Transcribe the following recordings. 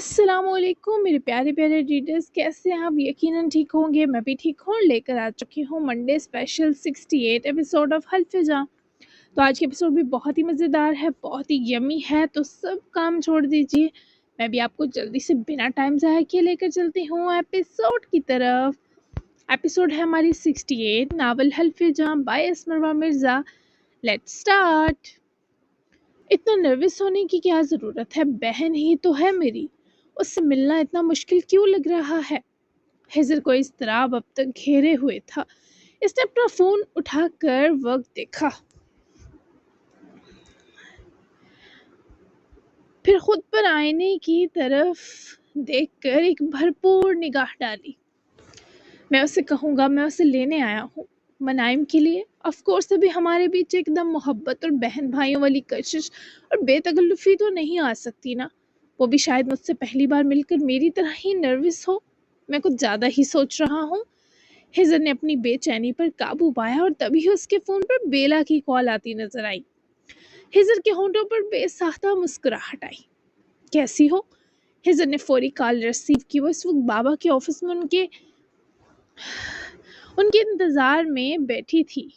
السلام علیکم میرے پیارے پیارے ریڈرز، کیسے ہیں آپ؟ یقیناً ٹھیک ہوں گے، میں بھی ٹھیک ہوں اور لے کر آ چکی ہوں منڈے اسپیشل 68 ایپیسوڈ آف حلف جاں۔ تو آج کے ایپیسوڈ بھی بہت ہی مزیدار ہے، بہت ہی یمی ہے، تو سب کام چھوڑ دیجیے، میں بھی آپ کو جلدی سے بنا ٹائم ضائع کیے لے کر چلتی ہوں ایپیسوڈ کی طرف۔ ایپیسوڈ ہے ہماری 68، ناول حلف جاں بائی اسمروہ مرزا۔ Let's start. اتنا نروس ہونے کی کیا ضرورت ہے، بہن ہی تو ہے میری، اس سے ملنا اتنا مشکل کیوں لگ رہا ہے؟ ہزر کو اضطراب اب تک گھیرے ہوئے تھا۔ اس نے اپنا فون اٹھا کر وقت دیکھا، پھر خود پر آئینے کی طرف دیکھ کر ایک بھرپور نگاہ ڈالی۔ میں اسے کہوں گا میں اسے لینے آیا ہوں منائم کے لیے۔ آف کورس ابھی ہمارے بیچ ایک دم محبت اور بہن بھائیوں والی کشش اور بے تکلفی تو نہیں آ سکتی نا، وہ بھی شاید مجھ سے پہلی بار مل کر میری طرح ہی نروس ہو۔ میں کچھ زیادہ ہی سوچ رہا ہوں۔ ہزر نے اپنی بے چینی پر قابو پایا اور تبھی اس کے فون پر بیلا کی کال آتی نظر آئی۔ ہزر کے ہونٹوں پر بے ساختہ مسکراہٹ آئی۔ کیسی ہو؟ ہزر نے فوری کال ریسیو کی۔ وہ اس وقت بابا کے آفس میں ان کے انتظار میں بیٹھی تھی۔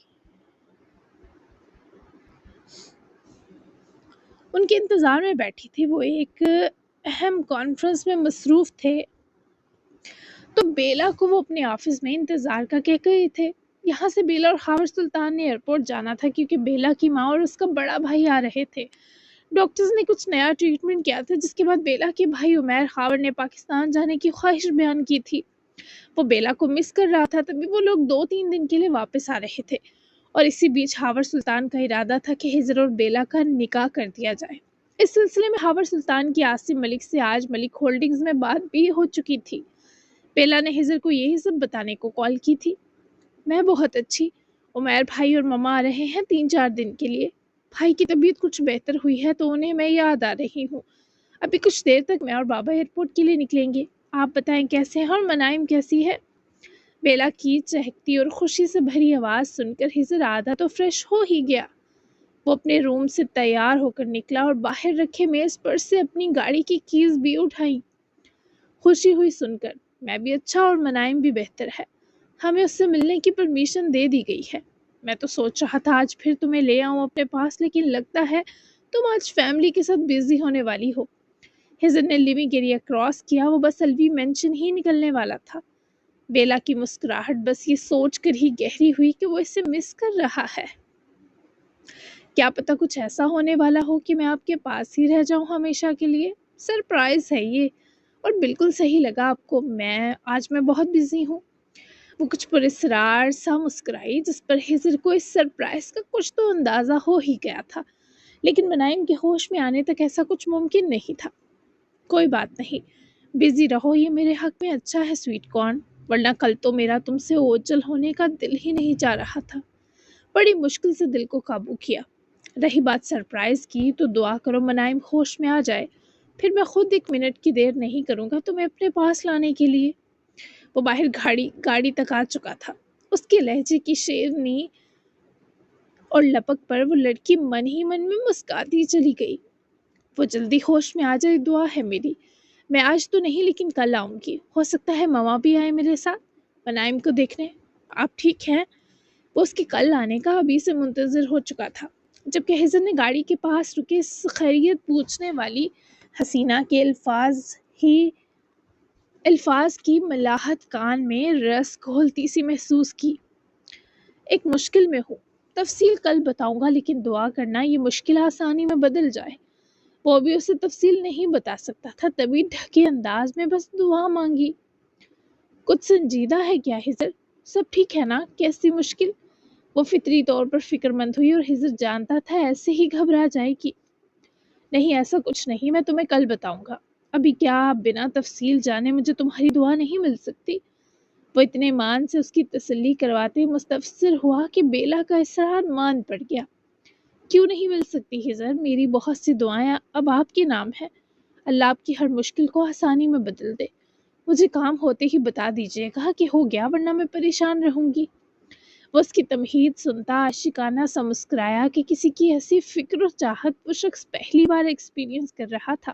وہ ایک اہم کانفرنس میں مصروف تھے، تو بیلا کو وہ اپنے آفس میں انتظار کا کہہ گئے تھے۔ یہاں سے بیلا اور خاور سلطان نے ایئرپورٹ جانا تھا کیونکہ بیلا کی ماں اور اس کا بڑا بھائی آ رہے تھے۔ ڈاکٹرز نے کچھ نیا ٹریٹمنٹ کیا تھا، جس کے بعد بیلا کے بھائی عمیر خاور نے پاکستان جانے کی خواہش بیان کی تھی۔ وہ بیلا کو مس کر رہا تھا، تبھی وہ لوگ 2-3 دن کے لیے واپس آ رہے تھے، اور اسی بیچ خاور سلطان کا ارادہ تھا کہ ہزر اور بیلا کا نکاح کر دیا جائے۔ اس سلسلے میں خاور سلطان کی عاصم ملک سے آج ملک ہولڈنگز میں بات بھی ہو چکی تھی۔ بیلا نے ہزر کو یہی سب بتانے کو کال کی تھی۔ میں بہت اچھی، عمیر بھائی اور مما آ رہے ہیں 3-4 دن کے لیے۔ بھائی کی طبیعت کچھ بہتر ہوئی ہے تو انہیں میں یاد آ رہی ہوں۔ ابھی کچھ دیر تک میں اور بابا ایئرپورٹ کے لیے نکلیں گے۔ آپ بتائیں کیسے ہیں اور منائم کیسی ہے؟ بیلا کی چہکتی اور خوشی سے بھری آواز سن کر ہزر آدھا تو فریش ہو ہی گیا۔ وہ اپنے روم سے تیار ہو کر نکلا اور باہر رکھے میز پر سے اپنی گاڑی کی کیز بھی اٹھائی۔ خوشی ہوئی سن کر، میں بھی اچھا اور منائم بھی بہتر ہے، ہمیں اس سے ملنے کی پرمیشن دے دی گئی ہے۔ میں تو سوچ رہا تھا آج پھر تمہیں لے آؤں اپنے پاس، لیکن لگتا ہے تم آج فیملی کے ساتھ بزی ہونے والی ہو۔ ہزر نے لیونگ ایریا کراس کیا، وہ بس الوی مینشن ہی نکلنے والا تھا۔ بیلا کی مسکراہٹ بس یہ سوچ کر ہی گہری ہوئی کہ وہ اسے مس کر رہا ہے۔ کیا پتہ کچھ ایسا ہونے والا ہو کہ میں آپ کے پاس ہی رہ جاؤں ہمیشہ کے لیے۔ سرپرائز ہے یہ، اور بالکل صحیح لگا آپ کو۔ آج میں بہت بزی ہوں۔ وہ کچھ پراسرار سا مسکرائی، جس پر ہزر کو اس سرپرائز کا کچھ تو اندازہ ہو ہی گیا تھا، لیکن منائم کے ہوش میں آنے تک ایسا کچھ ممکن نہیں تھا۔ کوئی بات نہیں، بزی رہو، یہ میرے حق میں اچھا ہے سویٹ کارن، ورنہ کل تو میرا تم سے اوجل ہونے کا دل ہی نہیں چاہ رہا تھا۔ بڑی مشکل سے دل کو قابو کیا۔ رہی بات سرپرائز کی، تو دعا کرو منائم ہوش میں آ جائے، پھر میں خود 1 منٹ کی دیر نہیں کروں گا تمہیں اپنے پاس لانے کے لیے۔ وہ باہر گاڑی تک آ چکا تھا۔ اس کے لہجے کی شیرنی اور لپک پر وہ لڑکی من ہی من میں مسکراتی چلی گئی۔ وہ جلدی ہوش میں آ جائے، دعا ہے میری۔ میں آج تو نہیں لیکن کل آؤں گی، ہو سکتا ہے ماما بھی آئے میرے ساتھ منائم کو دیکھنے۔ آپ ٹھیک ہیں؟ وہ اس کے کل آنے کا ابھی سے منتظر ہو چکا تھا، جبکہ ہزر نے گاڑی کے پاس رکے خیریت پوچھنے والی حسینہ کے الفاظ کی ملاحت کان میں رس گھولتی سی محسوس کی۔ ایک مشکل میں ہوں، تفصیل کل بتاؤں گا، لیکن دعا کرنا یہ مشکل آسانی میں بدل جائے۔ وہ بھی اسے تفصیل نہیں بتا سکتا تھا، تبھی ڈھکے انداز میں بس دعا مانگی۔ کچھ سنجیدہ ہے کیا ہزر؟ سب ٹھیک ہے نا؟ کیسی مشکل؟ وہ فطری طور پر فکر مند ہوئی، اور ہزر جانتا تھا ایسے ہی گھبرا جائے گی۔ نہیں، ایسا کچھ نہیں، میں تمہیں کل بتاؤں گا۔ ابھی کیا بنا تفصیل جانے مجھے تمہاری دعا نہیں مل سکتی؟ وہ اتنے مان سے اس کی تسلی کرواتے مستفسر ہوا کہ بیلا کا اصرار مان پڑ گیا۔ کیوں نہیں مل سکتی ہزر؟ میری بہت سی دعائیں اب آپ کے نام ہیں، اللہ آپ کی ہر مشکل کو آسانی میں بدل دے۔ مجھے کام ہوتے ہی بتا دیجیے گا کہ ہو گیا، ورنہ میں پریشان رہوں گی۔ وہ اس کی تمہید سنتا عاشقانہ سا مسکرایا کہ کسی کی ایسی فکر و چاہت وہ شخص پہلی بار ایکسپیرینس کر رہا تھا۔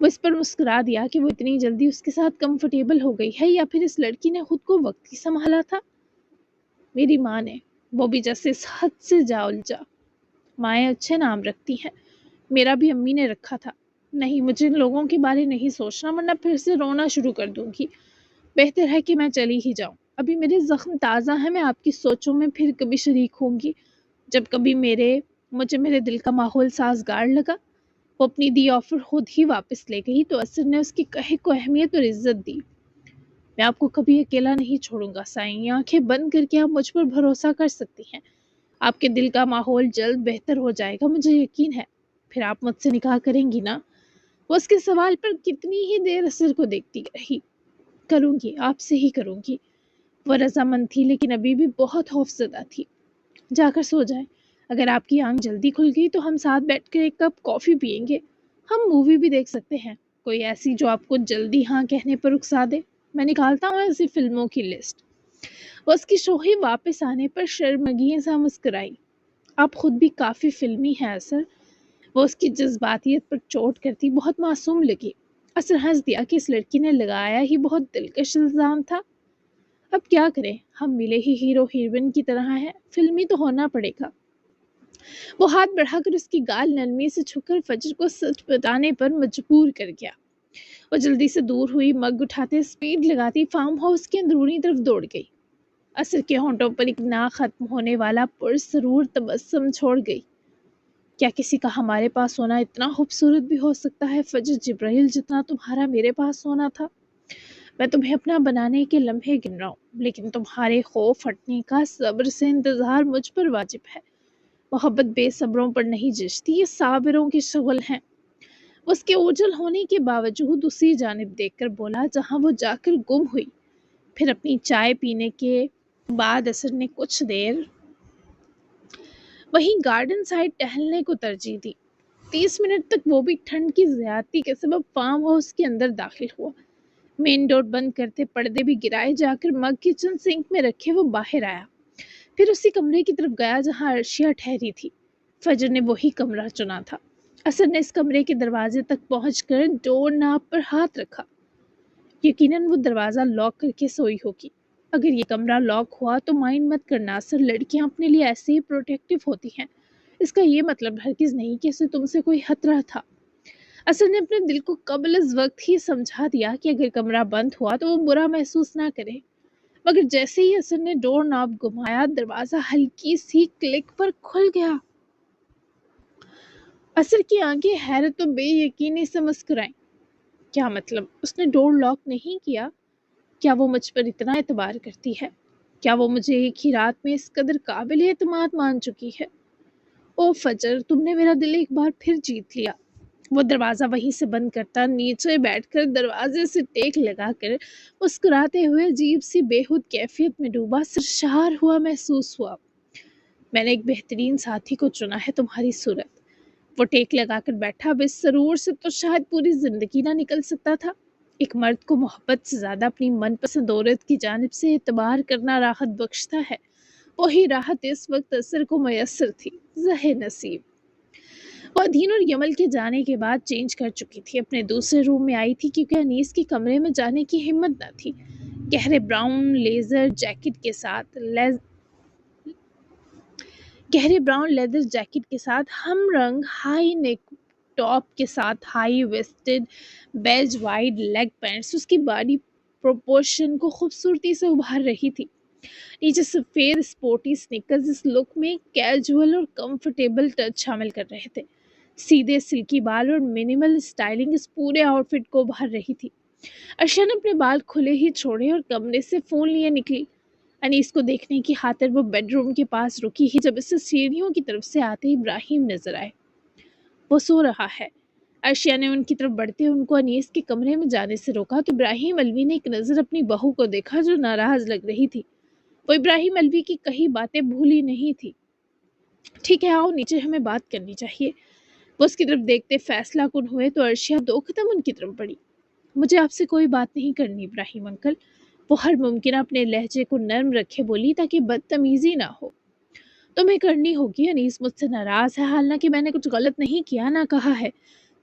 وہ اس پر مسکرا دیا کہ وہ اتنی جلدی اس کے ساتھ کمفرٹیبل ہو گئی ہے یا پھر اس لڑکی نے خود کو وقت ہی سنبھالا تھا۔ میری ماں نے، وہ بھی جیسے اس حد سے جا الجھا۔ مائیں اچھے نام رکھتی ہیں، میرا بھی امی نے رکھا تھا۔ نہیں، مجھے ان لوگوں کے بارے نہیں سوچنا ورنہ پھر سے رونا شروع کر دوں گی۔ بہتر ہے کہ میں چلی ہی جاؤں، ابھی میرے زخم تازہ ہیں، میں آپ کی سوچوں میں پھر کبھی شریک ہوں گی جب کبھی مجھے میرے دل کا ماحول سازگار لگا۔ وہ اپنی دی آفر خود ہی واپس لے گئی تو اثر نے اس کی کہے کو اہمیت اور عزت دی۔ میں آپ کو کبھی اکیلا نہیں چھوڑوں گا سائیں، آنکھیں بند کر کے آپ مجھ پر بھروسہ کر سکتی ہیں۔ آپ کے دل کا ماحول جلد بہتر ہو جائے گا، مجھے یقین ہے۔ پھر آپ مجھ سے نکاح کریں گی نا؟ وہ اس کے سوال پر کتنی ہی دیر اثر کو دیکھتی رہی۔ کروں گی، آپ سے ہی کروں گی۔ وہ رضامند تھی لیکن ابھی بھی بہت خوفزدہ تھی۔ جا کر سو جائیں، اگر آپ کی آنکھ جلدی کھل گئی تو ہم ساتھ بیٹھ کر ایک کپ کافی پئیں گے، ہم مووی بھی دیکھ سکتے ہیں، کوئی ایسی جو آپ کو جلدی ہاں کہنے پر اکسا دے۔ میں نکالتا ہوں ایسی فلموں کی لسٹ۔ وہ اس کی شوخی واپس آنے پر شرمگین سا مسکرائی۔ آپ خود بھی کافی فلمی ہیں اثر۔ وہ اس کی جذباتیت پر چوٹ کرتی بہت معصوم لگی۔ اثر ہنس دیا کہ اس لڑکی نے لگایا ہی بہت دلکش الزام تھا۔ اب کیا کریں، ہم ملے ہی ہیرو ہیروئن کی طرح ہیں، فلمی تو ہونا پڑے گا۔ وہ ہاتھ بڑھا کر اس کی گال نرمی سے چھو کر فجر کو سچ بتانے پر مجبور کر گیا۔ وہ جلدی سے دور ہوئی، مگ اٹھاتے اسپیڈ لگاتی فارم ہاؤس کے اندرونی طرف دوڑ گئی۔ اثر کے ہونٹوں پر ایک نہ ختم ہونے والا پرسرور تبسم چھوڑ گئی۔ کیا کسی کا ہمارے پاس ہونا اتنا خوبصورت بھی ہو سکتا ہے فجر جبرائیل، جتنا تمہارا میرے پاس ہونا تھا؟ میں تمہیں اپنا بنانے کے لمحے گن رہا ہوں، لیکن تمہارے خوف ہٹنے کا صبر سے انتظار مجھ پر واجب ہے۔ محبت بے صبروں پر نہیں جچتی، یہ صابروں کی شغل ہیں۔ اس کے اوجھل ہونے کے باوجود اسی جانب دیکھ کر بولا جہاں وہ جا کر گم ہوئی۔ پھر اپنی چائے پینے کے بعد اثر نے کچھ دیر وہیں گارڈن سائڈ ٹہلنے کو ترجیح دی۔ 30 منٹ تک وہ بھی ٹھنڈ کی زیادتی کے سبب فارم ہاؤس کے اندر داخل ہوا۔ مین ڈور بند کرتے پردے بھی گرائے جا کر مگ کچن سنک میں رکھے وہ باہر آیا، پھر اسی کمرے کی طرف گیا جہاں عرشیہ ٹھہری تھی۔ فجر نے وہی کمرہ چنا تھا۔ اثر نے اس کمرے کے دروازے تک پہنچ کر ڈور ناب پر ہاتھ رکھا۔ یقیناً وہ دروازہ لاک کر کے سوئی ہوگی۔ اگر یہ کمرہ لاک ہوا تو مائنڈ مت کرنا اثر، لڑکیاں اپنے لیے ایسے ہی پروٹیکٹیو ہوتی ہیں، اس کا یہ مطلب ہرگز نہیں کہ اسے تم سے کوئی خطرہ تھا۔ اثر نے اپنے دل کو قبل از وقت ہی سمجھا دیا کہ اگر کمرہ بند ہوا تو وہ برا محسوس نہ کرے، مگر جیسے ہی اثر نے ڈور ناب گھمایا دروازہ ہلکی سی کلک پر کھل گیا۔ اثر کی آنکھیں حیرت و بے یقینی سے مسکرائیں۔ کیا مطلب؟ اس نے ڈور لاک نہیں کیا؟ کیا وہ مجھ پر اتنا اعتبار کرتی ہے؟ کیا وہ مجھے ایک ہی رات میں اس قدر قابل اعتماد مان چکی ہے؟ او فجر، تم نے میرا دل ایک بار پھر جیت لیا۔ وہ دروازہ وہیں سے بند کرتا نیچے بیٹھ کر دروازے سے ٹیک لگا کر مسکراتے ہوئے عجیب سی بےحود کیفیت میں ڈوبا سرشار ہوا محسوس ہوا۔ میں نے ایک بہترین ساتھی کو چنا ہے، تمہاری صورت۔ وہ ٹیک لگا کر بیٹھا، اب اس سرور سے تو شاید پوری زندگی نہ نکل سکتا تھا۔ ایک مرد کو محبت سے زیادہ اپنی من پسند عورت کی جانب سے اعتبار کرنا راحت بخشتا ہے، وہی راحت اس وقت اثر کو میسر تھی۔ زہ نصیب۔ وہ ادھین اور یمل کے جانے کے بعد چینج کر چکی تھی، اپنے دوسرے روم میں آئی تھی کیونکہ انیس کے کمرے میں جانے کی ہمت نہ تھی۔ گہرے براؤن لیدر جیکٹ کے ساتھ ہم رنگ ہائی نیک ٹاپ کے ساتھ ہائی ویسٹڈ بیج وائڈ لیگ پینٹس اس کی باڈی پروپورشن کو خوبصورتی سے ابھار رہی تھی۔ نیچے سفید سپورٹی سنیکرز اس لک میں کیجول اور کمفرٹیبل ٹچ شامل کر رہے تھے۔ سیدھے سلکی بال اور منیمل سٹائلنگ اس پورے آؤٹ فٹ کو ابھار رہی تھی۔ عرشیہ نے اپنے بال کھلے ہی چھوڑے اور کمرے سے فون لیے نکلی۔ انیس کو دیکھنے کی خاطر وہ بیڈ روم کے پاس رکی ہی جب اسے سیڑھیوں کی طرف سے آتے ابراہیم نظر آئے۔ وہ سو رہا ہے۔ عرشیہ نے ان کی طرف بڑھتے ان کو انیس کے کمرے میں جانے سے روکا تو ابراہیم الوی نے ایک نظر اپنی بہو کو دیکھا جو ناراض لگ رہی تھی۔ وہ ابراہیم الوی کی کہی باتیں بھولی نہیں تھی۔ ٹھیک ہے، آؤ نیچے، ہمیں بات کرنی چاہیے۔ وہ اس کی طرف دیکھتے فیصلہ کن ہوئے تو عرشیہ دو قدم ان کی طرف بڑھی۔ مجھے آپ سے کوئی بات نہیں کرنی ابراہیم انکل، وہ ہر ممکنہ اپنے لہجے کو نرم رکھے بولی تاکہ بدتمیزی نہ ہو۔ تمہیں کرنی ہوگی، انیس مجھ سے ناراض ہے، حالانکہ میں نے کچھ غلط نہیں کیا، نہ کہا ہے۔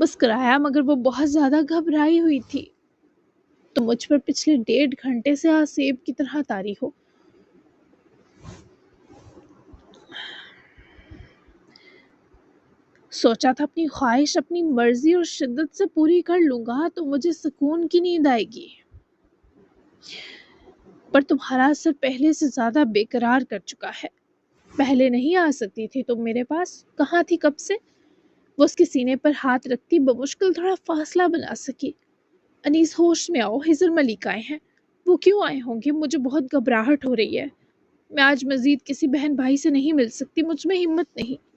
مسکرایا مگر وہ بہت زیادہ گھبرائی ہوئی تھی۔ تم مجھ پر پچھلے 1.5 گھنٹے سے آسیب کی طرح طاری ہو۔ سوچا تھا اپنی خواہش اپنی مرضی اور شدت سے پوری کر لوں گا تو مجھے سکون کی نیند آئے گی، پر تمہارا اثر پہلے سے زیادہ بے قرار کر چکا ہے۔ پہلے نہیں آ سکتی تھی تم میرے پاس؟ کہاں تھی کب سے؟ وہ اس کے سینے پر ہاتھ رکھتی بمشکل تھوڑا فاصلہ بنا سکی۔ انیس ہوش میں آؤ، ہزر ملک آئے ہیں۔ وہ کیوں آئے ہوں گے؟ مجھے بہت گھبراہٹ ہو رہی ہے۔ میں آج مزید کسی بہن بھائی سے نہیں مل سکتی، مجھ میں ہمت نہیں۔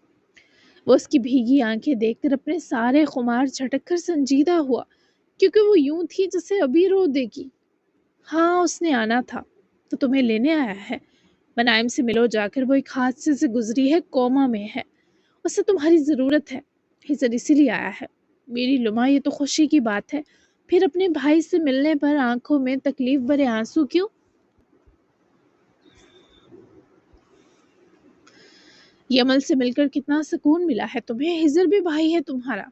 وہ اس کی بھیگی آنکھیں دیکھ کر اپنے سارے خمار جھٹک کر سنجیدہ ہوا، کیونکہ وہ یوں تھی جسے ابھی رو دے گی۔ ہاں اس نے آنا تھا تو تمہیں لینے آیا ہے۔ بنائم سے ملو جا کر، وہ ایک حادثے سے گزری ہے، کوما میں ہے، اسے تمہاری ضرورت ہے۔ ہزر اسی لیے آیا ہے۔ میری لما یہ تو خوشی کی بات ہے، پھر اپنے بھائی سے ملنے پر آنکھوں میں تکلیف بھرے آنسو کیوں؟ یمل سے مل کر کتنا سکون ملا ہے تمہیں، ہزر بھی بھائی ہے تمہارا۔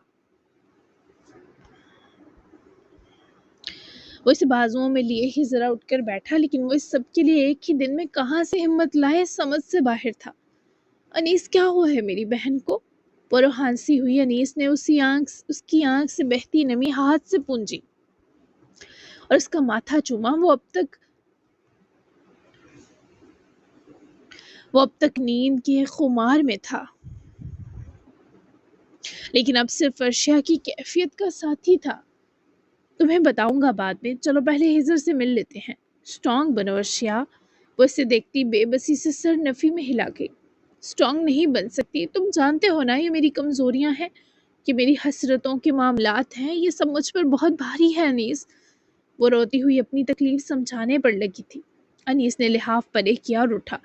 وہ اسے بازوؤں میں لیے ہی ذرا اٹھ کر بیٹھا، لیکن وہ اس سب کے لیے ایک ہی دن میں کہاں سے ہمت لائے، سمجھ سے باہر تھا۔ انیس کیا ہوا ہے میری بہن کو؟ پرو ہانسی ہوئی انیس نے اس کی آنکھ سے بہتی نمی ہاتھ سے پونجی اور اس کا ماتھا چوما۔ وہ اب تک نیند کے خمار میں تھا، لیکن اب صرف ارشیا کی کیفیت کا ساتھی تھا۔ تمہیں بتاؤں گا بعد میں، چلو پہلے ہزر سے مل لیتے ہیں۔ اسٹرانگ بنو ارشیا۔ وہ اسے دیکھتی بے بسی سے سر نفی میں ہلا گئی۔ اسٹرانگ نہیں بن سکتی، تم جانتے ہو نا یہ میری کمزوریاں ہیں، یہ میری حسرتوں کے معاملات ہیں، یہ سب مجھ پر بہت بھاری ہے انیس۔ وہ روتی ہوئی اپنی تکلیف سمجھانے پر لگی تھی۔ انیس نے لحاف پرے کیا اور اٹھا،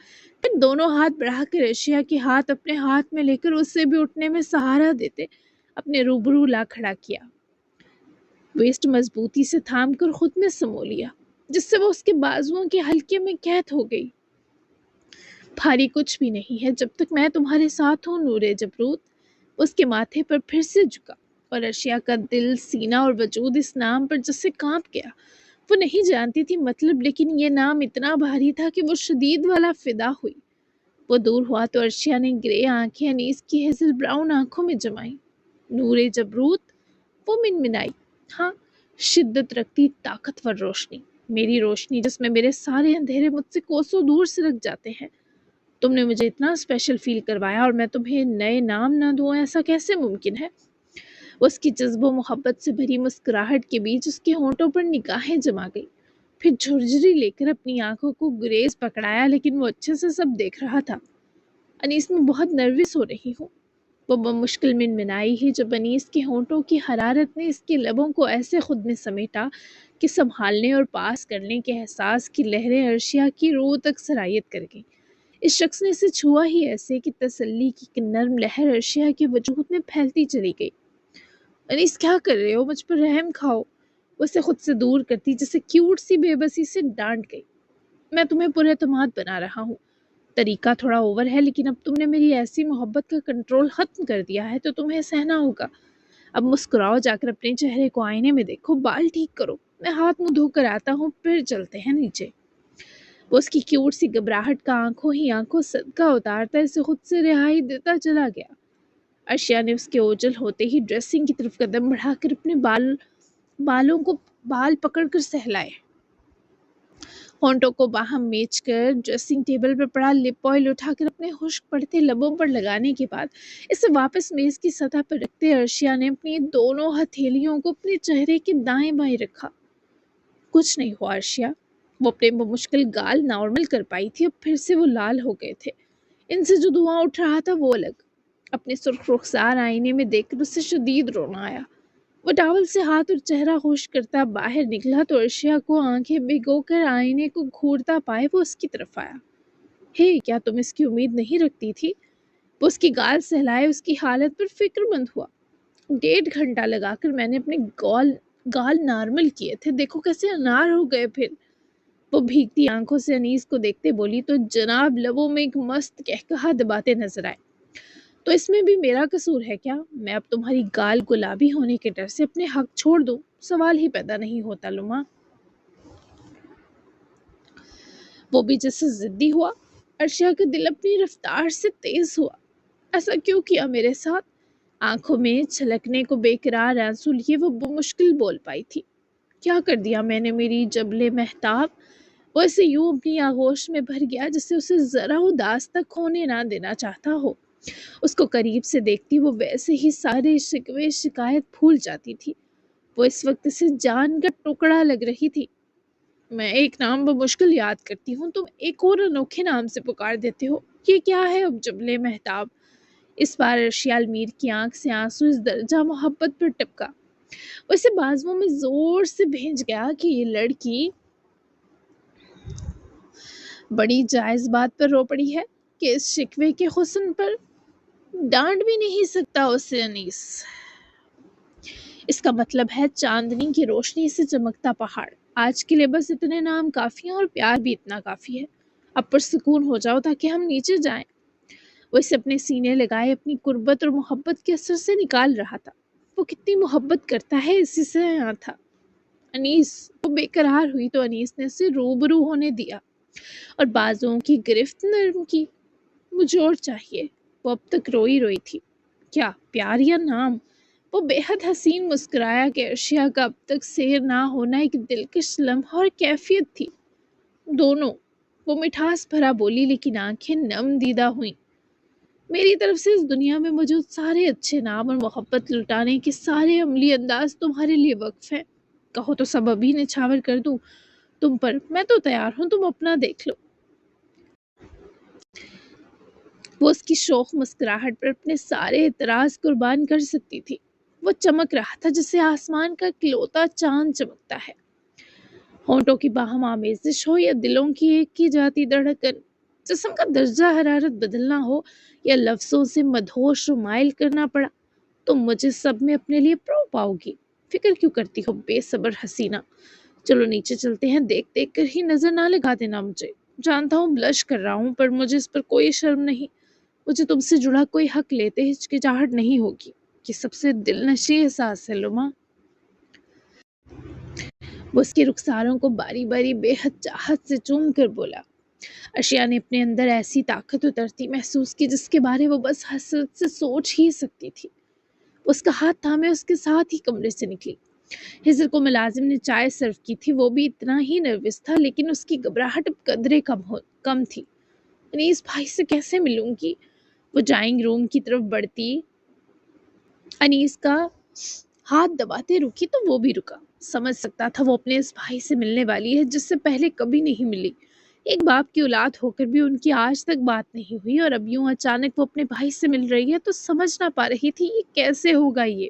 پھر دونوں ہاتھ بڑھا کر ارشیا کے ہاتھ اپنے ہاتھ میں لے کر اسے بھی اٹھنے میں سہارا دیتے اپنے روبرو لا کھڑا کیا۔ ویسٹ مضبوطی سے تھام کر خود میں سمو لیا، جس سے وہ اس کے بازوؤں کے حلقے میں قید ہو گئی۔ بھاری کچھ بھی نہیں ہے جب تک میں تمہارے ساتھ ہوں نورے جبروت۔ اس کے ماتھے پر پھر سے جھکا اور ارشیا کا دل، سینہ اور وجود اس نام پر جس سے کانپ گیا۔ وہ نہیں جانتی تھی مطلب، لیکن یہ نام اتنا بھاری تھا کہ وہ شدید والا فدا ہوئی۔ وہ دور ہوا تو ارشیا نے گرے آنکھیں انیس کی ہیزل براؤن آنکھوں میں جمائیں۔ نورے جبروت، وہ منمنائی۔ ہاں، شدت رکھتی طاقتور روشنی، میری روشنی جس میں میرے سارے اندھیرے مجھ سے کوسوں دور سے رکھ جاتے ہیں۔ تم نے مجھے اتنا اسپیشل فیل کروایا اور میں تمہیں نئے نام نہ دوں، ایسا کیسے ممکن ہے؟ اس کی جذب و محبت سے بھری مسکراہٹ کے بیچ اس کے ہونٹوں پر نگاہیں جما گئی، پھر جھرجھری لے کر اپنی آنکھوں کو گریز پکڑایا، لیکن وہ اچھے سے سب دیکھ رہا تھا۔ انیس میں بہت نروس ہو رہی ہوں۔ وہ بمشکل منمنائی ہی جب انیس کے ہونٹوں کی حرارت نے اس کے لبوں کو ایسے خود میں سمیٹا کہ سنبھالنے اور پاس کرنے کے احساس کی لہریں ارشیا کی روح تک سرایت کر گئیں۔ اس شخص نے اسے چھوا ہی ایسے کہ تسلی کی ایک نرم لہر ارشیا کے وجود میں پھیلتی چلی گئی۔ انیس کیا کر رہے ہو؟ مجھ پر رحم کھاؤ۔ وہ اسے خود سے دور کرتی جسے کیوٹ سی بے بسی سے ڈانٹ گئی۔ میں تمہیں پر اعتماد بنا رہا ہوں، طریقہ تھوڑا اوور ہے، لیکن اب تم نے میری ایسی محبت کا کنٹرول ختم کر دیا ہے تو تمہیں سہنا ہوگا۔ اب مسکراؤ، جا کر اپنے چہرے کو آئینے میں دیکھو، بال ٹھیک کرو، میں ہاتھ منہ دھو کر آتا ہوں، پھر چلتے ہیں نیچے۔ وہ اس کی کیوٹ سی گھبراہٹ کا آنکھوں ہی آنکھوں صدقہ اتارتا اسے خود سے رہائی دیتا چلا گیا۔ ارشیا نے اس کے اوجل ہوتے ہی ڈریسنگ کی طرف قدم بڑھا کر اپنے بال پکڑ کر سہلائے، ہونٹوں کو باہم میچ کر ڈریسنگ ٹیبل پر پڑا لپ آئل اٹھا کر اپنے خشک پڑتے لبوں پر لگانے کے بعد اسے واپس میز کی سطح پر رکھتے ارشیا نے اپنی دونوں ہتھیلیوں کو اپنے چہرے کے دائیں بائیں رکھا۔ کچھ نہیں ہوا ارشیا۔ وہ اپنے بمشکل گال نارمل کر پائی تھی، اب پھر سے وہ لال ہو گئے تھے۔ ان سے جو دھواں اٹھ رہا تھا وہ الگ۔ اپنے سرخ رخسار آئینے میں دیکھ کر اسے شدید رونا آیا۔ وہ ٹاول سے ہاتھ اور چہرہ خشک کرتا باہر نکلا تو ارشیا کو آنکھیں بھگو کر آئینے کو گھورتا پائے وہ اس کی طرف آیا۔ ہے، کیا تم اس کی امید نہیں رکھتی تھی؟ وہ اس کی گال سہلائے اس کی حالت پر فکر مند ہوا۔ 1.5 گھنٹہ لگا کر میں نے اپنے گال نارمل کیے تھے، دیکھو کیسے انار ہو گئے پھر۔ وہ بھیگتی آنکھوں سے انیس کو دیکھتے بولی تو جناب لبوں میں ایک مست قہقہا دباتے نظر آئے۔ تو اس میں بھی میرا قصور ہے کیا؟ میں اب تمہاری گال گلابی ہونے کے ڈر سے اپنے حق چھوڑ دوں؟ سوال ہی پیدا نہیں ہوتا لما۔ وہ بھی جیسے ضدی ہوا۔ ارشیا کا دل اپنی رفتار سے تیز ہوا۔ ایسا کیوں کیا میرے ساتھ؟ آنکھوں میں چھلکنے کو بے قرار آنسو لیے وہ بمشکل بول پائی تھی۔ کیا کر دیا میں نے میری جبل مہتاب؟ وہ اسے یوں اپنی آغوش میں بھر گیا جسے اسے ذرا اداس تک ہونے نہ دینا چاہتا ہو۔ اس کو قریب سے دیکھتی وہ ویسے ہی سارے شکوے شکایت بھول جاتی تھی۔ وہ اس وقت اسے جان کا ٹکڑا لگ رہی تھی۔ میں ایک نام بمشکل یاد کرتی ہوں، تم ایک اور انوکھے نام سے پکار دیتے ہو۔ یہ کیا ہے اب جبل مہتاب؟ اس بار ارشیا میر کی آنکھ سے آنسو اس درجہ محبت پر ٹپکا، وہ اسے بازوؤں میں زور سے بھیج گیا کہ یہ لڑکی بڑی جائز بات پر رو پڑی ہے کہ اس شکوے کے حسن پر ڈانٹ بھی نہیں سکتا اسے انیس۔ اس کا مطلب ہے چاندنی کی روشنی سے چمکتا پہاڑ۔ آج کے لیے بس اتنے نام کافی ہیں اور پیار بھی اتنا کافی ہے۔ اب پرسکون ہو جاؤ تاکہ ہم نیچے جائیں۔ وہ اسے اپنے سینے لگائے اپنی قربت اور محبت کے اثر سے نکال رہا تھا۔ وہ کتنی محبت کرتا ہے اسی سے یہاں تھا۔ انیس، وہ بے قرار ہوئی تو انیس نے اسے روبرو ہونے دیا اور بازوؤں کی گرفت نرم کی۔ مجھے اور چاہیے۔ وہ اب تک روئی روئی تھی۔ کیا پیار یا نام؟ وہ بے حد حسین مسکرایا کہ ارشیا کا اب تک سیر نہ ہونا ایک دلکش لمحہ اور کیفیت تھی۔ دونوں، وہ مٹھاس بھرا بولی لیکن آنکھیں نم دیدہ ہوئیں۔ میری طرف سے اس دنیا میں موجود سارے اچھے نام اور محبت لٹانے کے سارے عملی انداز تمہارے لیے وقف ہیں۔ کہو تو سب ابھی نچھاور کر دوں تم پر، میں تو تیار ہوں، تم اپنا دیکھ لو۔ وہ اس کی شوخ مسکراہٹ پر اپنے سارے اعتراض قربان کر سکتی تھی۔ وہ چمک رہا تھا جسے آسمان کا اکلوتا چاند چمکتا ہے۔ ہونٹوں کی باہم آمیزش ہو یا دلوں کی ایک کی جاتی دھڑکن، جسم کا درجہ حرارت بدلنا ہو یا لفظوں سے مدہوش و مائل کرنا پڑا، تم مجھے سب میں اپنے لیے پرو پاؤ گی۔ فکر کیوں کرتی ہو بے صبر حسینہ؟ چلو نیچے چلتے ہیں، دیکھ دیکھ کر ہی نظر نہ لگا دینا مجھے۔ جانتا ہوں بلش کر رہا ہوں، پر مجھے اس پر کوئی شرم نہیں۔ مجھے تم سے جڑا کوئی حق لیتے ہچکچاہٹ نہیں ہوگی۔ یہ سب سے دل نشیں احساس ہے لما۔ وہ اس کے رخساروں کو باری باری بے حد چاہت سے چوم کر بولا۔ ارشیا نے اپنے اندر ایسی طاقت اترتی محسوس کی جس کے بارے وہ بس حسرت سے سوچ ہی سکتی تھی۔ اس کا ہاتھ تھامے اس کے ساتھ ہی کمرے سے نکلی۔ ہجر کو ملازم نے چائے سرو کی تھی، وہ بھی اتنا ہی نروس تھا لیکن اس کی گھبراہٹ اب قدرے کم تھی۔ انیس بھائی سے کیسے ملوں گی؟ وہ ڈرائنگ روم کی طرف بڑھتی انیس کا ہاتھ دباتے رکی تو وہ بھی رکا۔ سمجھ سکتا تھا وہ اپنے اس بھائی سے ملنے والی ہے جس سے پہلے کبھی نہیں ملی۔ ایک باپ کی اولاد ہو کر بھی ان کی آج تک بات نہیں ہوئی، اور اب یوں اچانک وہ اپنے بھائی سے مل رہی ہے تو سمجھ نہ پا رہی تھی یہ کیسے ہوگا۔ یہ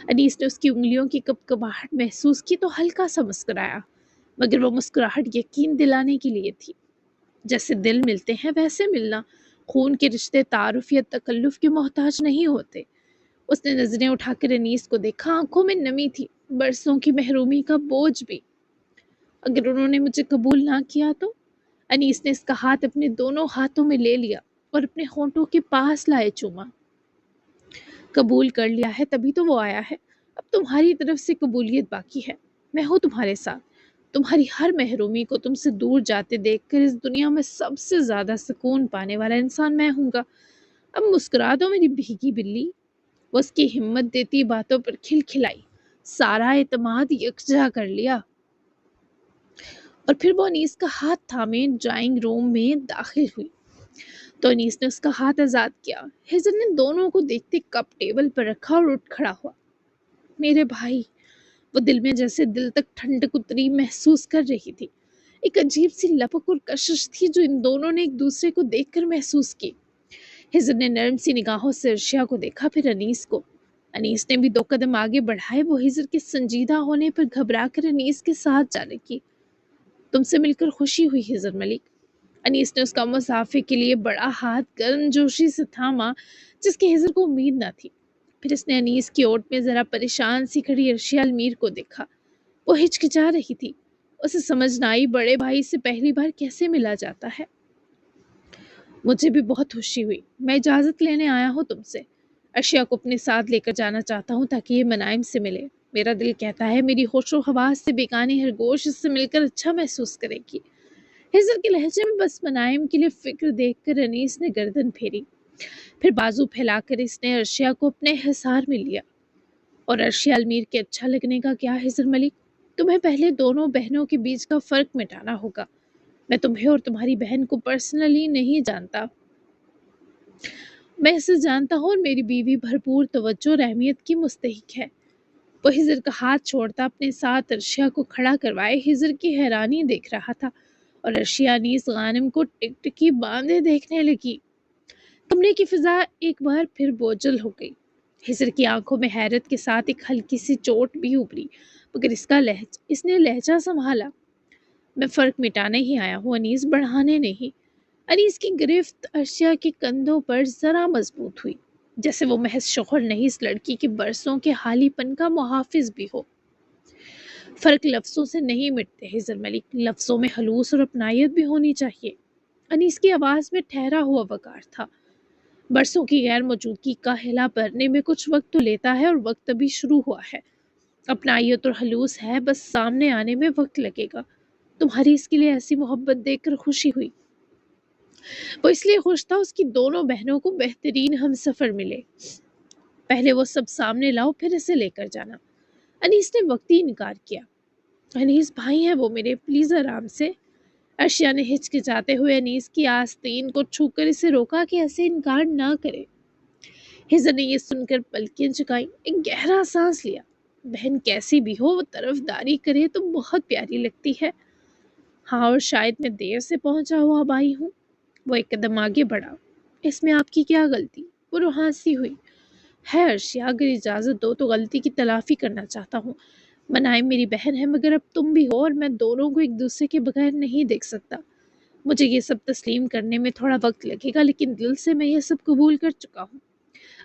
انیس نے اس کی انگلیوں کی کپکپاہٹ محسوس کی تو ہلکا سا مسکرایا، مگر وہ مسکراہٹ یقین دلانے کے لیے تھی۔ جیسے دل ملتے ہیں ویسے ملنا، خون کے رشتے تعارف یا تکلف کے محتاج نہیں ہوتے۔ اس نے نظریں اٹھا کر انیس کو دیکھا، آنکھوں میں نمی تھی، برسوں کی محرومی کا بوجھ بھی۔ اگر انہوں نے مجھے قبول نہ کیا تو؟ انیس نے اس کا ہاتھ اپنے دونوں ہاتھوں میں لے لیا اور اپنے ہونٹوں کے پاس لائے چوما۔ قبول کر لیا ہے تبھی تو وہ آیا ہے، اب تمہاری طرف سے قبولیت باقی ہے۔ میں ہوں تمہارے ساتھ، تمہاری ہر محرومی کو تم سے دور جاتے دیکھ کر اس دنیا میں سب سے زیادہ سکون پانے والا انسان میں ہوں گا۔ اب مسکرا دو میری بھیگی بلی۔ وہ اس کی ہمت دیتی باتوں پر کھلکھلائی، سارا اعتماد یکجا کر لیا، اور پھر وہ انیس کا ہاتھ تھامے ڈرائنگ روم میں داخل ہوئی تو انیس نے اس کا ہاتھ آزاد کیا۔ ہجر نے دونوں کو دیکھتے کپ ٹیبل پر رکھا اور اٹھ کھڑا ہوا۔ میرے بھائی، وہ دل میں جیسے دل تک ٹھنڈک اتری محسوس کر رہی تھی۔ ایک عجیب سی لپک اور کشش تھی جو ان دونوں نے ایک دوسرے کو دیکھ کر محسوس کی۔ ہجر نے نرم سی نگاہوں سے ارشیا کو دیکھا، پھر انیس کو۔ انیس نے بھی 2 قدم آگے بڑھائے۔ وہ ہجر کے سنجیدہ ہونے پر گھبرا کر انیس کے ساتھ جا لگی۔ تم سے مل کر خوشی ہوئی ہجر ملک۔ انیس نے اس کا مسافے کے لیے بڑا ہاتھ گرم جوشی سے تھاما جس کی ہجر کو امید نہ تھی۔ پھر اس نے انیس کی اوٹ میں ذرا پریشان سی کھڑی ارشیا میر کو دیکھا۔ وہ ہچکچا رہی تھی۔ اسے سمجھ نہ آئی بڑے بھائی سے پہلی بار کیسے ملا جاتا ہے۔ مجھے بھی بہت خوشی ہوئی، میں اجازت لینے آیا ہوں تم سے، ارشیا کو اپنے ساتھ لے کر جانا چاہتا ہوں تاکہ یہ منائم سے ملے، میرا دل کہتا ہے میری ہوش و حواس سے بیگانے ہر گوش اس سے مل کر اچھا محسوس کرے گی۔ ہزر کے لہجے میں بس منائم کے لیے فکر دیکھ کر انیس نے گردن پھیری، پھر بازو پھیلا کر اس نے ارشیا کو اپنے حصار میں لیا۔ اور ارشیا المیر کے اچھا لگنے کا کیا ہزر ملک، تمہیں پہلے دونوں بہنوں کے بیچ کا فرق مٹانا ہوگا۔ میں تمہیں اور تمہاری بہن کو پرسنلی نہیں جانتا، میں اسے جانتا ہوں اور میری بیوی بھرپور توجہ اور اہمیت کی مستحق ہے۔ وہ ہزر کا ہاتھ چھوڑتا اپنے ساتھ ارشیا کو کھڑا کروائے ہزر کی حیرانی دیکھ رہا تھا، اور ارشیا انیس غانم کو ٹک ٹکی باندھے دیکھنے لگی۔ کمرے کی فضا ایک بار پھر بوجھل ہو گئی۔ ہزر کی آنکھوں میں حیرت کے ساتھ ایک ہلکی سی چوٹ بھی ابھری، مگر اس نے لہجہ سنبھالا۔ میں فرق مٹانے ہی آیا ہوں انیس، بڑھانے نہیں۔ انیس کی گرفت ارشیا کے کندھوں پر ذرا مضبوط ہوئی، جیسے وہ محض شوہر نہیں اس لڑکی کے برسوں کے حالی پن کا محافظ بھی ہو۔ فرق لفظوں سے نہیں مٹتے ہزر ملک، لفظوں میں خلوص اور اپنائیت بھی ہونی چاہیے۔ انیس کی آواز میں ٹھہرا ہوا وقار تھا۔ برسوں کی غیر موجودگی کا ہلا بھرنے میں کچھ وقت تو لیتا ہے، اور وقت ابھی شروع ہوا ہے۔ اپنائیت اور خلوص ہے، بس سامنے آنے میں وقت لگے گا۔ تمہاری اس کے لیے ایسی محبت دیکھ کر خوشی ہوئی۔ وہ اس لیے خوش تھا اس کی دونوں بہنوں کو بہترین ہم سفر ملے۔ پہلے وہ سب سامنے لاؤ، پھر اسے لے کر جانا۔ انیس نے وقتی انکار کیا۔ انیس بھائی ہیں وہ میرے، پلیز آرام سے۔ ارشیا نے ہچکچاتے ہوئے انیس کی آستین کو چھو کر اسے روکا کہ ایسے انکار نہ کرے۔ ہزر نے یہ سن کر پلکیں جھکائیں، ایک گہرا سانس لیا۔ بہن کیسی بھی ہو، وہ طرفداری کرے تو بہت پیاری لگتی ہے۔ ہاں، اور شاید میں دیر سے پہنچا ہوا بھائی ہوں۔ وہ ایک قدم آگے بڑھا۔ اس میں آپ کی کیا غلطی؟ وہ روحانسی ہوئی۔ ہے ارشیا، اگر اجازت دو تو غلطی کی تلافی کرنا چاہتا ہوں۔ منائم میری بہن ہے، مگر اب تم بھی ہو، اور میں دونوں کو ایک دوسرے کے بغیر نہیں دیکھ سکتا۔ مجھے یہ سب تسلیم کرنے میں تھوڑا وقت لگے گا، لیکن دل سے میں یہ سب قبول کر چکا ہوں۔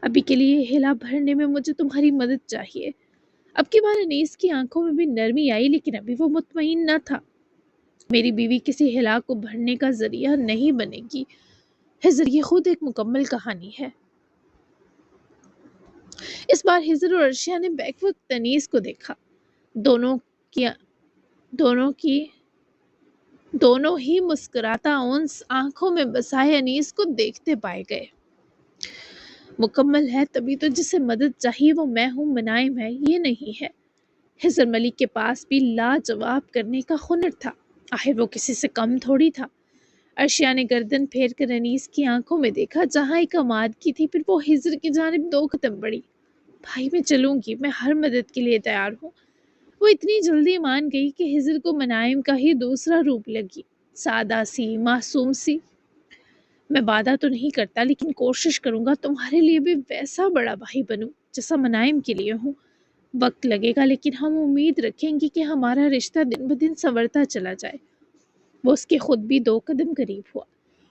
ابھی کے لیے ہلا بھرنے میں مجھے تمہاری مدد چاہیے۔ اب کی بار انیس کی آنکھوں میں بھی نرمی آئی، لیکن ابھی وہ مطمئن نہ تھا۔ میری بیوی کسی ہلا کو بھرنے کا ذریعہ نہیں بنے گی ہزر، یہ خود ایک مکمل کہانی ہے۔ اس بار ہزر اور ارشیا نے بیک وقت انیس کو دیکھا۔ دونوں کی دونوں ہی مسکراتا اونس آنکھوں میں بسائے انیس کو دیکھتے پائے گئے۔ مکمل ہے تبھی تو جسے مدد چاہیے وہ میں ہوں، منائم ہے، یہ نہیں ہے۔ ہزر ملک کے پاس بھی لاجواب کرنے کا ہنر تھا، آخر وہ کسی سے کم تھوڑی تھا۔ ارشیا نے گردن پھیر کر انیس کی آنکھوں میں دیکھا، جہاں ایک آمادگی تھی، پھر وہ ہزر کی جانب 2 قدم بڑھی۔ بھائی میں چلوں گی، میں ہر مدد کے لیے تیار ہوں۔ وہ اتنی جلدی مان گئی کہ ہزر کو منائم کا ہی دوسرا روپ لگی، سادہ سی، معصوم سی۔ میں وعدہ تو نہیں کرتا، لیکن کوشش کروں گا تمہارے لیے بھی ویسا بڑا بھائی بنوں جیسا منائم کے لیے ہوں۔ وقت لگے گا، لیکن ہم امید رکھیں گے کہ ہمارا رشتہ دن بدن سنورتا چلا جائے۔ وہ اس کے خود بھی 2 قدم قریب ہوا۔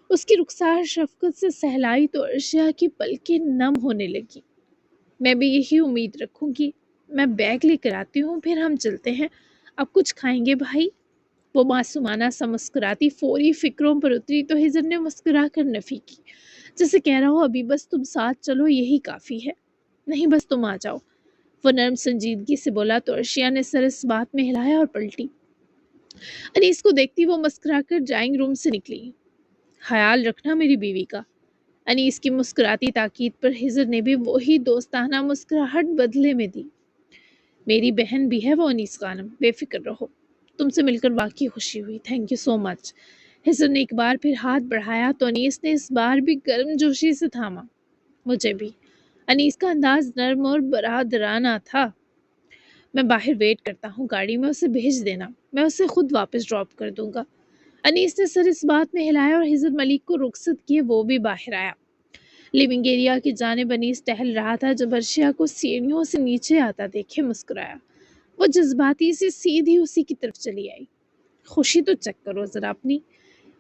اس کی رخسار شفقت سے سہلائی تو ارشیا کی پلکیں نم ہونے لگی۔ میں بھی یہی امید رکھوں گی۔ میں بیگ لے کر آتی ہوں، پھر ہم چلتے ہیں۔ اب کچھ کھائیں گے بھائی؟ وہ معصومانہ سا مسکراتی فوری فکروں پر اتری تو ہزر نے مسکرا کر نفی کی، جیسے کہہ رہا ہو ابھی بس تم ساتھ چلو یہی کافی ہے۔ نہیں، بس تم آ جاؤ، وہ نرم سنجیدگی سے بولا تو ارشیا نے سر اس بات میں ہلایا اور پلٹی۔ انیس کو دیکھتی وہ مسکرا کر ڈرائنگ روم سے نکلی۔ خیال رکھنا میری بیوی کا۔ انیس کی مسکراتی تاکید پر ہزر نے بھی وہی دوستانہ مسکراہٹ بدلے میں دی۔ میری بہن بھی ہے وہ انیس خانم، بے فکر رہو۔ تم سے مل کر واقعی خوشی ہوئی، تھینک یو سو مچ۔ ہزر نے ایک بار پھر ہاتھ بڑھایا تو انیس نے اس بار بھی گرم جوشی سے تھاما۔ مجھے بھی۔ انیس کا انداز نرم اور برادرانہ تھا۔ میں باہر ویٹ کرتا ہوں، گاڑی میں اسے بھیج دینا، میں اسے خود واپس ڈراپ کر دوں گا۔ انیس نے سر اس بات میں ہلایا اور ہزر ملک کو رخصت کیے وہ بھی باہر آیا۔ لیونگ ایریا کی جانب انیس ٹہل رہا تھا جب ارشیا کو سیڑھیوں سے نیچے آتا دیکھے مسکرایا۔ وہ جذباتی سے سیدھی اسی کی طرف چلی آئی۔ خوشی تو چیک کرو ذرا اپنی۔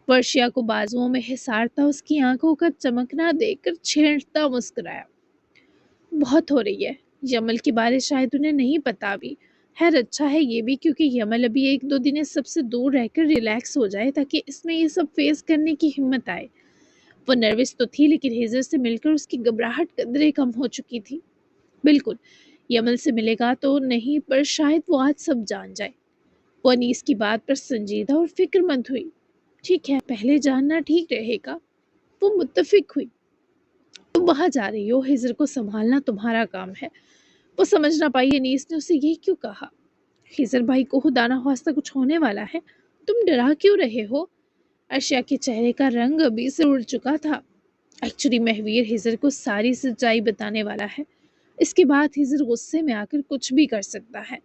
وہ ارشیا کو بازوؤں میں حصارتا اس کی آنکھوں کا چمکنا دیکھ کر چھیڑتا مسکرایا۔ بہت ہو رہی ہے، یمل کے بارے شاید انہیں نہیں پتا بھی۔ خیر اچھا ہے یہ بھی، کیونکہ یمل ابھی 1-2 دن سب سے دور رہ کر ریلیکس ہو جائے تاکہ اس میں یہ سب فیس کرنے کی ہمت آئے۔ وہ نروس تو تھی لیکن ہیزر سے مل کر اس کی گھبراہٹ قدرے کم ہو چکی تھی۔ بالکل، یمن سے ملے گا تو نہیں، پر شاید وہ آج سب جان جائے۔ وہ انیس کی بات پر سنجیدہ اور فکر مند ہوئی۔ ٹھیک ہے، پہلے جاننا ٹھیک رہے گا۔ وہ متفق ہوئی۔ تم وہاں جا رہی ہو، ہیزر کو سنبھالنا تمہارا کام ہے۔ وہ سمجھ نہ پائی انیس نے اسے یہ کیوں کہا۔ ہیزر بھائی کو خدا نہ خواستہ کچھ ہونے والا ہے، تم ڈرا کیوں رہے ہو؟ ارشیا کے چہرے کا رنگ ابھی سے اڑ چکا تھا۔ ایکچولی مہویر ہیزر کو ساری سچائی بتانے والا ہے۔ اس کے بعد ہیزر غصے میں آ کر کچھ بھی کر سکتا ہے۔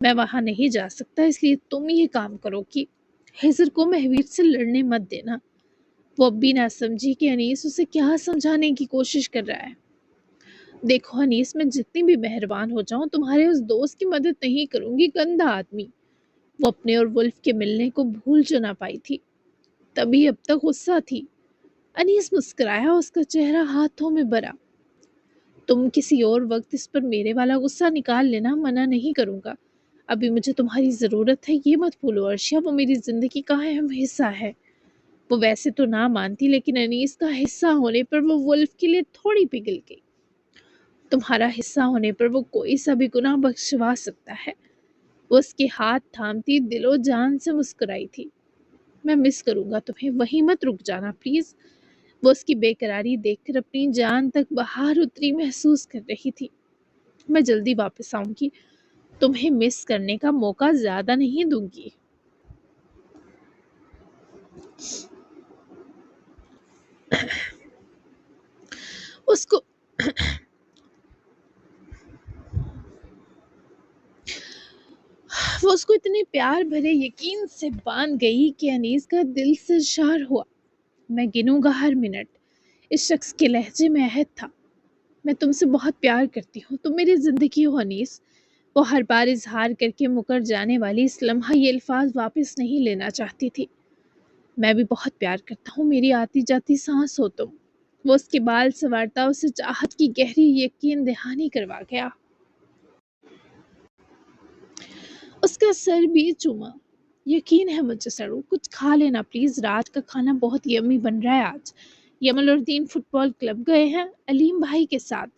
میں وہاں نہیں جا سکتا، اس لیے تم یہ کام کرو کہ ہیزر کو مہویر سے لڑنے مت دینا۔ وہ اب بھی نہ سمجھی کہ انیس اسے کیا سمجھانے کی کوشش کر رہا ہے۔ دیکھو انیس، میں جتنی بھی مہربان ہو جاؤں تمہارے اس دوست کی مدد نہیں کروں گی، گندا آدمی۔ وہ اپنے اور ولف کے ملنے کو بھول جو نہ پائی تھی، تبھی اب تک غصہ تھی۔ انیس مسکرایا، اس کا چہرہ ہاتھوں میں بھرا۔ تم کسی اور وقت اس پر میرے والا غصہ نکال لینا، منع نہیں کروں گا۔ ابھی مجھے تمہاری ضرورت ہے، یہ مت بھولو ارشیا، وہ میری زندگی کا اہم حصہ ہے۔ وہ ویسے تو نہ مانتی، لیکن انیس کا حصہ ہونے پر وہ ولف کے لیے تھوڑی پگھل گئی۔ تمہارا حصہ ہونے پر وہ کوئی سا بھی گناہ بخشوا سکتا ہے۔ وہ اس کے ہاتھ تھامتی دل و جان سے مسکرائی تھی۔ میں مس کروں گا تمہیں، وہیں مت رک جانا پلیز۔ وہ اس کی بے قراری دیکھ کر اپنی جان تک بہار اتری محسوس کر رہی تھی۔ میں جلدی واپس آؤں گی، تمہیں مس کرنے کا موقع زیادہ نہیں دوں گی۔ اس کو وہ اس کو اتنے پیار بھرے یقین سے باندھ گئی کہ انیس کا دل سرشار ہوا۔ میں گنوں گا ہر منٹ۔ اس شخص کے لہجے میں عہد تھا۔ میں تم سے بہت پیار کرتی ہوں، تم میری زندگی ہو انیس۔ وہ ہر بار اظہار کر کے مکر جانے والی اس لمحہ یہ الفاظ واپس نہیں لینا چاہتی تھی۔ میں بھی بہت پیار کرتا ہوں، میری آتی جاتی سانس ہو تم۔ وہ اس کے بال سنوارتا اسے چاہت کی گہری یقین دہانی کروا گیا۔ اس کا سر بھی چوما۔ یقین ہے مجھے سڑو، کچھ کھا لینا پلیز، رات کا کھانا بہت یمی بن رہا ہے آج۔ یمن الدین فٹ بال کلب گئے ہیں علیم بھائی کے ساتھ،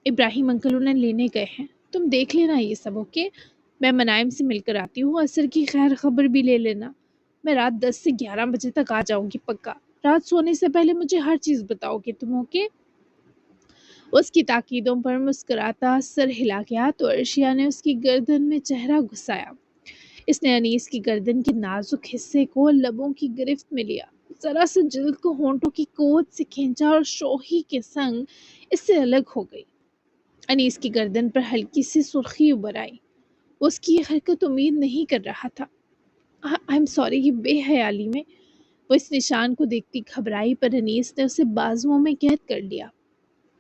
ابراہیم انکل انہیں لینے گئے ہیں۔ تم دیکھ لینا یہ سب، اوکے؟ میں منائم سے مل کر آتی ہوں، عصر کی خیر خبر بھی لے لینا۔ میں رات 10 سے 11 بجے تک آ جاؤں گی پکا۔ رات سونے سے پہلے مجھے ہر چیز بتاؤ گے تم، اوکے؟ اس کی تاکیدوں پر مسکراتا سر ہلا گیا تو ارشیا نے اس کی گردن میں چہرہ گھسایا۔ اس نے انیس کی گردن کے نازک حصے کو لبوں کی گرفت میں لیا، ذرا سے جلد کو ہونٹوں کی قوت سے کھینچا اور شوخی کے سنگ اس سے الگ ہو گئی۔ انیس کی گردن پر ہلکی سی سرخی ابھر آئی۔ اس کی یہ حرکت امید نہیں کر رہا تھا۔ آئی ایم سوری، یہ بے حیالی میں۔ وہ اس نشان کو دیکھتی گھبرائی، پر انیس نے اسے بازوؤں میں قید کر لیا۔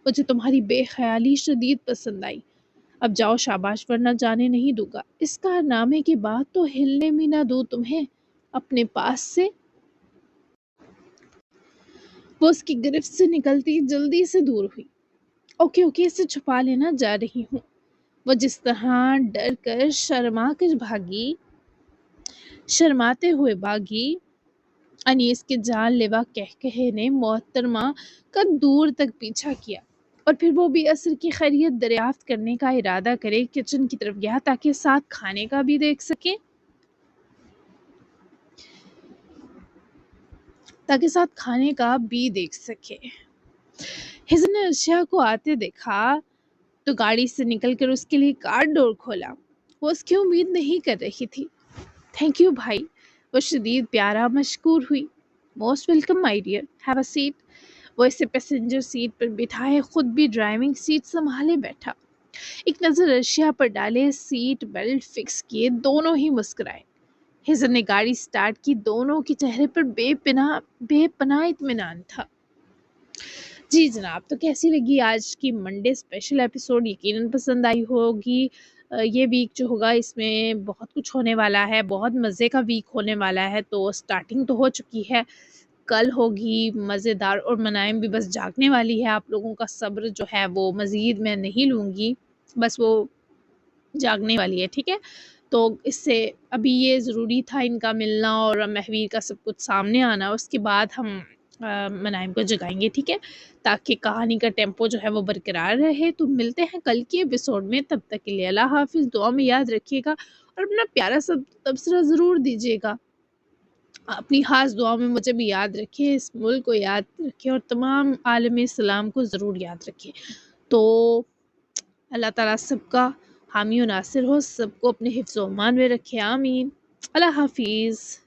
مجھے تمہاری بے خیالی شدید پسند آئی۔ اب جاؤ شاباش، ورنہ جانے نہیں دوں گا۔ اس کارنامے کے بعد تو ہلنے بھی نہ دوں تمہیں اپنے پاس سے۔ وہ اس کی گرفت سے نکلتی جلدی سے دور ہوئی۔ اوکے اوکے، اسے چھپا لینا، جا رہی ہوں۔ وہ جس طرح ڈر کر شرماتے ہوئے بھاگی، انیس کے جان لیوا کہکہے نے محترمہ کا دور تک پیچھا کیا، اور پھر وہ بھی عصر کی خیریت دریافت کرنے کا ارادہ کرے کچن کی طرف گیا تاکہ ساتھ کھانے کا بھی دیکھ سکے۔ ہزن نے ارشیا کو آتے دیکھا تو گاڑی سے نکل کر اس کے لیے کار ڈور کھولا۔ وہ اس کی امید نہیں کر رہی تھی۔ تھینک یو بھائی، وہ شدید پیارا مشکور ہوئی۔ Most welcome my dear, have a seat. وہ اسے پیسنجر سیٹ پر بٹھائے خود بھی ڈرائیونگ سیٹ سنبھالے بیٹھا۔ ایک نظر ارشیا پر ڈالے، سیٹ بیلٹ فکس کیے، دونوں ہی مسکرائے۔ ہزن نے گاڑی سٹارٹ کی، دونوں کے چہرے پر بے پناہ اطمینان تھا۔ جی جناب، تو کیسی لگی آج کی منڈے اسپیشل ایپیسوڈ؟ یقیناً پسند آئی ہوگی۔ یہ ویک جو ہوگا اس میں بہت کچھ ہونے والا ہے، بہت مزے کا ویک ہونے والا ہے۔ تو سٹارٹنگ تو ہو چکی ہے، کل ہوگی مزیدار، اور منائم بھی بس جاگنے والی ہے۔ آپ لوگوں کا صبر جو ہے وہ مزید میں نہیں لوں گی، بس وہ جاگنے والی ہے، ٹھیک ہے؟ تو اس سے ابھی یہ ضروری تھا ان کا ملنا اور مہویر کا سب کچھ سامنے آنا، اس کے بعد ہم منائم کو جگائیں گے، ٹھیک ہے، تاکہ کہانی کا ٹیمپو جو ہے وہ برقرار رہے۔ تو ملتے ہیں کل کے ایپیسوڈ میں، تب تک کے لیے اللہ حافظ، دعا میں یاد رکھیے گا اور اپنا پیارا سب تبصرہ ضرور دیجیے گا، اپنی خاص دعا میں مجھے بھی یاد رکھے، اس ملک کو یاد رکھے اور تمام عالم اسلام کو ضرور یاد رکھے۔ تو اللہ تعالیٰ سب کا حامی و ناصر ہو، سب کو اپنے حفظ و امان میں رکھے، آمین۔ اللہ حافظ۔